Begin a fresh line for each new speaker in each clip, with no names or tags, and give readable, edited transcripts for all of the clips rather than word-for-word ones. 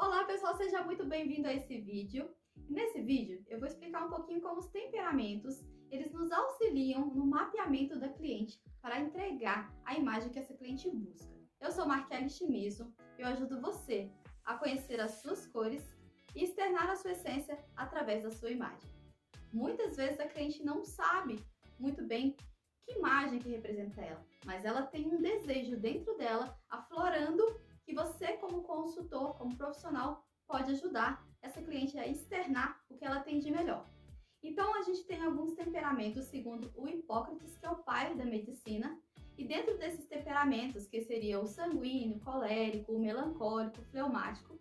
Olá pessoal, seja muito bem-vindo a esse vídeo. Nesse vídeo eu vou explicar um pouquinho como os temperamentos eles nos auxiliam no mapeamento da cliente para entregar a imagem que essa cliente busca. Eu sou Marquele Chimizo e eu ajudo você a conhecer as suas cores e externar a sua essência através da sua imagem. Muitas vezes a cliente não sabe muito bem que imagem que representa ela, mas ela tem um desejo dentro dela aflorando que você, como consultor, como profissional, pode ajudar essa cliente a externar o que ela tem de melhor. Então, a gente tem alguns temperamentos, segundo o Hipócrates, que é o pai da medicina, e dentro desses temperamentos, que seria o sanguíneo, colérico, o melancólico, o fleumático,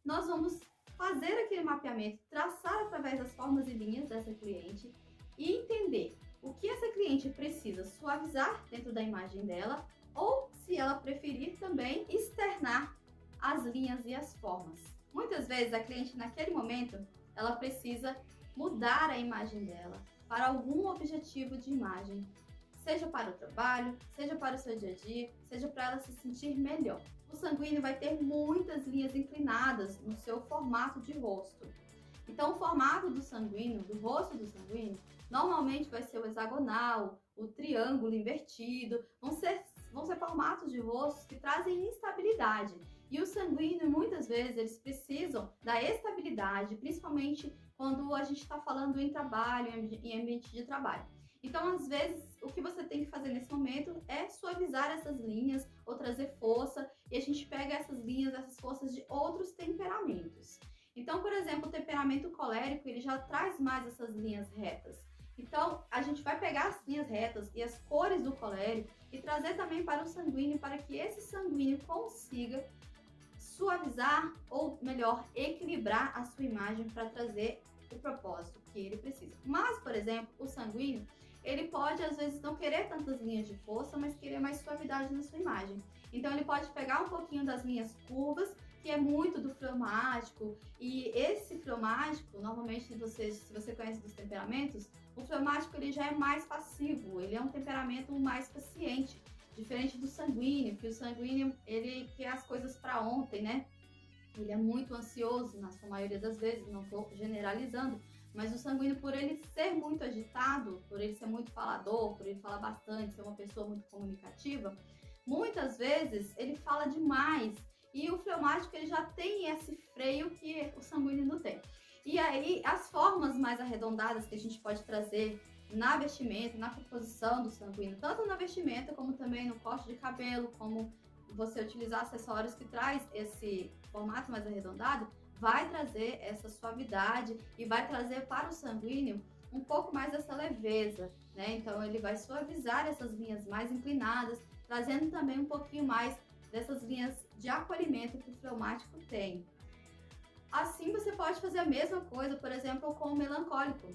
nós vamos fazer aquele mapeamento, traçar através das formas e linhas dessa cliente e entender o que essa cliente precisa suavizar dentro da imagem dela, ou, se ela preferir, também externar as linhas e as formas. Muitas vezes a cliente, naquele momento, ela precisa mudar a imagem dela para algum objetivo de imagem, seja para o trabalho, seja para o seu dia a dia, seja para ela se sentir melhor. O sanguíneo vai ter muitas linhas inclinadas no seu formato de rosto. Então, o formato do sanguíneo, do rosto do sanguíneo, normalmente vai ser o hexagonal, o triângulo invertido, vão ser formatos de rostos que trazem instabilidade. E o sanguíneo, muitas vezes, eles precisam da estabilidade, principalmente quando a gente está falando em trabalho, em ambiente de trabalho. Então, às vezes, o que você tem que fazer nesse momento é suavizar essas linhas ou trazer força, e a gente pega essas linhas, essas forças de outros temperamentos. Então, por exemplo, o temperamento colérico, ele já traz mais essas linhas retas. Então, a gente vai pegar as linhas retas e as cores do colérico e trazer também para o sanguíneo, para que esse sanguíneo consiga suavizar, ou melhor, equilibrar a sua imagem para trazer o propósito que ele precisa. Mas, por exemplo, o sanguíneo, ele pode às vezes não querer tantas linhas de força, mas querer mais suavidade na sua imagem. Então, ele pode pegar um pouquinho das linhas curvas, que é muito do fleumático, e esse fleumático, normalmente, se você conhece dos temperamentos, o fleumático ele já é mais passivo, ele é um temperamento mais paciente, diferente do sanguíneo, que o sanguíneo ele quer as coisas para ontem, né? Ele é muito ansioso na sua maioria das vezes, não estou generalizando, mas o sanguíneo, por ele ser muito agitado, por ele ser muito falador, por ele falar bastante, ser uma pessoa muito comunicativa, muitas vezes ele fala demais. E o fleumático ele já tem esse freio que o sanguíneo não tem. E aí, as formas mais arredondadas que a gente pode trazer na vestimenta, na composição do sanguíneo, tanto na vestimenta como também no corte de cabelo, como você utilizar acessórios que traz esse formato mais arredondado, vai trazer essa suavidade e vai trazer para o sanguíneo um pouco mais dessa leveza, né? Então, ele vai suavizar essas linhas mais inclinadas, trazendo também um pouquinho mais dessas linhas de acolhimento que o fleumático tem. Assim, você pode fazer a mesma coisa, por exemplo, com o melancólico.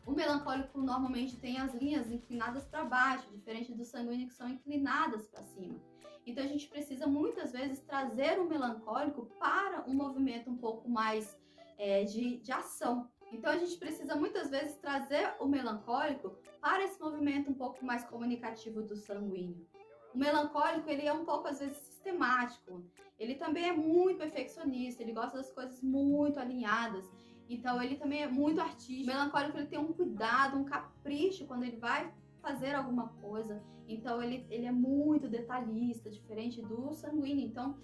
O melancólico normalmente tem as linhas inclinadas para baixo, diferente do sanguíneo que são inclinadas para cima. Então, a gente precisa muitas vezes trazer o melancólico para um movimento um pouco mais de ação. Então, a gente precisa muitas vezes trazer o melancólico para esse movimento um pouco mais comunicativo do sanguíneo. O melancólico, ele é um pouco, às vezes, sistemático. Ele também é muito perfeccionista, ele gosta das coisas muito alinhadas. Então, ele também é muito artístico. O melancólico, ele tem um cuidado, um capricho quando ele vai fazer alguma coisa. Então, ele é muito detalhista, diferente do sanguíneo. Então,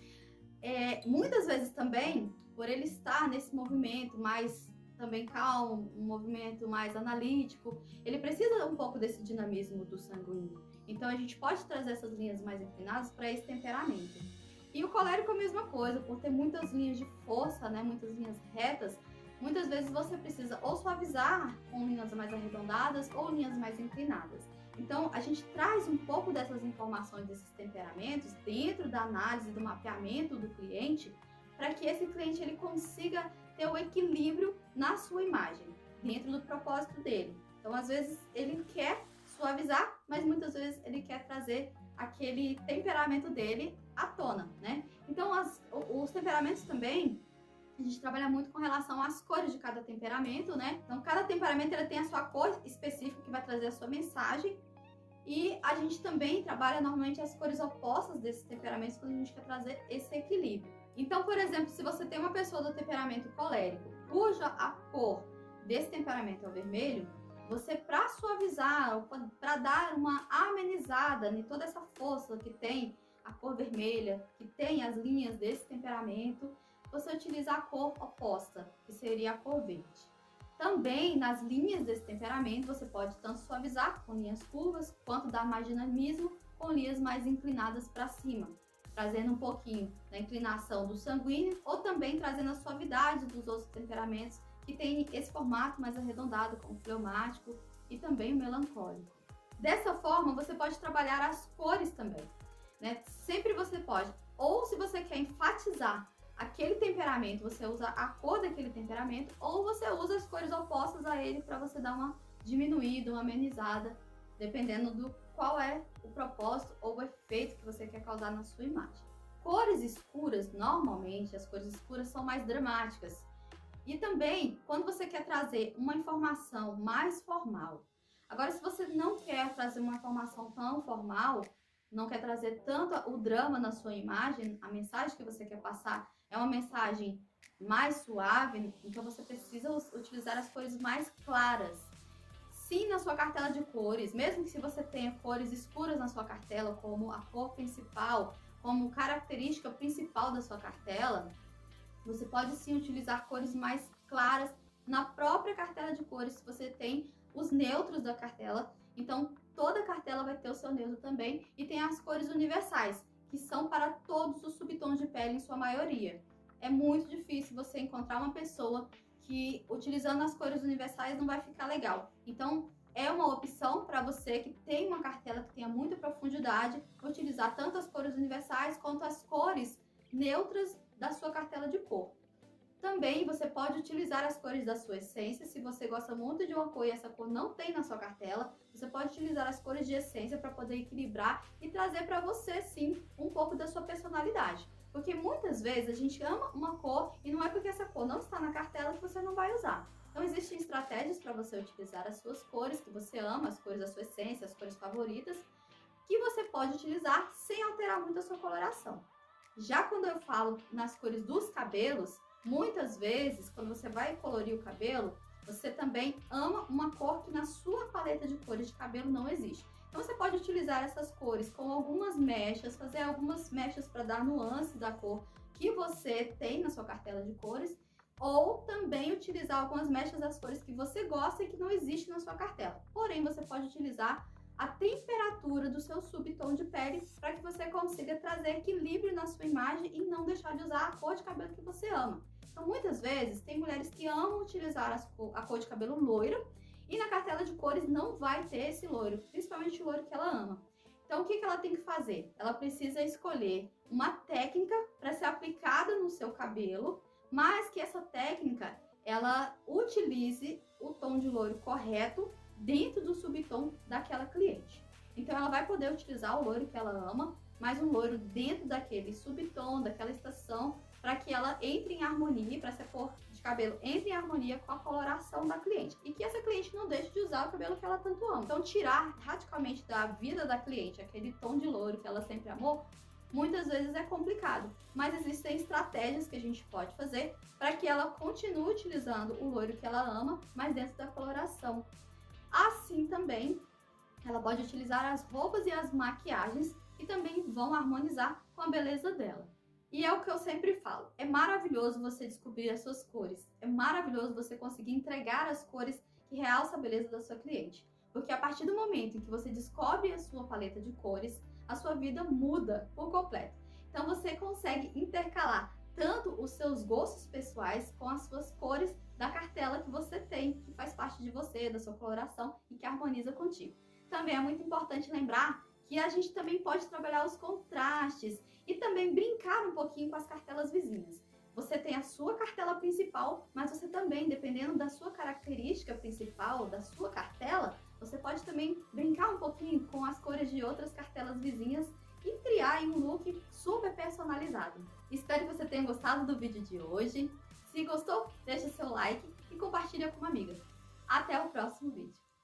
muitas vezes também, por ele estar nesse movimento mais também calmo, um movimento mais analítico, ele precisa um pouco desse dinamismo do sanguíneo. Então, a gente pode trazer essas linhas mais inclinadas para esse temperamento. E o colérico é a mesma coisa, por ter muitas linhas de força, né, muitas linhas retas, muitas vezes você precisa ou suavizar com linhas mais arredondadas ou linhas mais inclinadas. Então, a gente traz um pouco dessas informações, desses temperamentos, dentro da análise do mapeamento do cliente, para que esse cliente ele consiga ter o equilíbrio na sua imagem, dentro do propósito dele. Então, às vezes, ele quer suavizar, mas muitas vezes ele quer trazer aquele temperamento dele à tona, né? Então, os temperamentos também, a gente trabalha muito com relação às cores de cada temperamento, né? Então, cada temperamento ele tem a sua cor específica que vai trazer a sua mensagem. E a gente também trabalha normalmente as cores opostas desses temperamentos quando a gente quer trazer esse equilíbrio. Então, por exemplo, se você tem uma pessoa do temperamento colérico, cuja a cor desse temperamento é o vermelho, você, para suavizar, para dar uma amenizada em toda essa força que tem a cor vermelha, que tem as linhas desse temperamento, você utiliza a cor oposta, que seria a cor verde. Também nas linhas desse temperamento, você pode tanto suavizar com linhas curvas, quanto dar mais dinamismo com linhas mais inclinadas para cima, trazendo um pouquinho da inclinação do sanguíneo, ou também trazendo a suavidade dos outros temperamentos que tem esse formato mais arredondado, como o fleumático e também o melancólico. Dessa forma, você pode trabalhar as cores também, né? Sempre você pode, ou se você quer enfatizar aquele temperamento, você usa a cor daquele temperamento, ou você usa as cores opostas a ele para você dar uma diminuída, uma amenizada, dependendo do qual é o propósito ou o efeito que você quer causar na sua imagem. Cores escuras, normalmente, as cores escuras são mais dramáticas. E também, quando você quer trazer uma informação mais formal. Agora, se você não quer trazer uma informação tão formal, não quer trazer tanto o drama na sua imagem, a mensagem que você quer passar é uma mensagem mais suave, então você precisa utilizar as cores mais claras. Sim, na sua cartela de cores, mesmo que se você tenha cores escuras na sua cartela, como a cor principal, como característica principal da sua cartela, você pode sim utilizar cores mais claras na própria cartela de cores, se você tem os neutros da cartela. Então, toda cartela vai ter o seu neutro também, e tem as cores universais, que são para todos os subtons de pele em sua maioria. É muito difícil você encontrar uma pessoa que, utilizando as cores universais, não vai ficar legal. Então, é uma opção para você que tem uma cartela que tenha muita profundidade, utilizar tanto as cores universais quanto as cores neutras da sua cartela de cor. Também você pode utilizar as cores da sua essência. Se você gosta muito de uma cor e essa cor não tem na sua cartela, você pode utilizar as cores de essência para poder equilibrar e trazer para você, sim, um pouco da sua personalidade. Porque muitas vezes a gente ama uma cor e não é porque essa cor não está na cartela que você não vai usar. Então existem estratégias para você utilizar as suas cores que você ama, as cores da sua essência, as cores favoritas, que você pode utilizar sem alterar muito a sua coloração. Já quando eu falo nas cores dos cabelos, muitas vezes, quando você vai colorir o cabelo, você também ama uma cor que na sua paleta de cores de cabelo não existe. Então você pode utilizar essas cores com algumas mechas, fazer algumas mechas para dar nuance da cor que você tem na sua cartela de cores, ou também utilizar algumas mechas das cores que você gosta e que não existe na sua cartela. Porém, você pode utilizar a temperatura do seu subtom de pele para que você consiga trazer equilíbrio na sua imagem e não deixar de usar a cor de cabelo que você ama. Então, muitas vezes, tem mulheres que amam utilizar a cor de cabelo loiro e na cartela de cores não vai ter esse loiro, principalmente o loiro que ela ama. Então, o que ela tem que fazer? Ela precisa escolher uma técnica para ser aplicada no seu cabelo, mas que essa técnica, ela utilize o tom de loiro correto dentro do subtom daquela cliente. Então ela vai poder utilizar o loiro que ela ama, mas um loiro dentro daquele subtom, daquela estação, para que ela entre em harmonia, para essa cor de cabelo entre em harmonia com a coloração da cliente. E que essa cliente não deixe de usar o cabelo que ela tanto ama. Então tirar radicalmente da vida da cliente aquele tom de loiro que ela sempre amou, muitas vezes é complicado, mas existem estratégias que a gente pode fazer para que ela continue utilizando o loiro que ela ama, mas dentro da coloração. Assim também, ela pode utilizar as roupas e as maquiagens que também vão harmonizar com a beleza dela. E é o que eu sempre falo, é maravilhoso você descobrir as suas cores, é maravilhoso você conseguir entregar as cores que realçam a beleza da sua cliente. Porque a partir do momento em que você descobre a sua paleta de cores, a sua vida muda por completo. Então você consegue intercalar tanto os seus gostos pessoais com as suas cores da cartela que você tem, que faz parte de você, da sua coloração e que harmoniza contigo. Também é muito importante lembrar que a gente também pode trabalhar os contrastes e também brincar um pouquinho com as cartelas vizinhas. Você tem a sua cartela principal, mas você também, dependendo da sua característica principal, da sua cartela, você pode também brincar um pouquinho com as cores de outras cartelas vizinhas e criar um look super personalizado. Espero que você tenha gostado do vídeo de hoje. Se gostou, deixa seu like e compartilha com uma amiga. Até o próximo vídeo.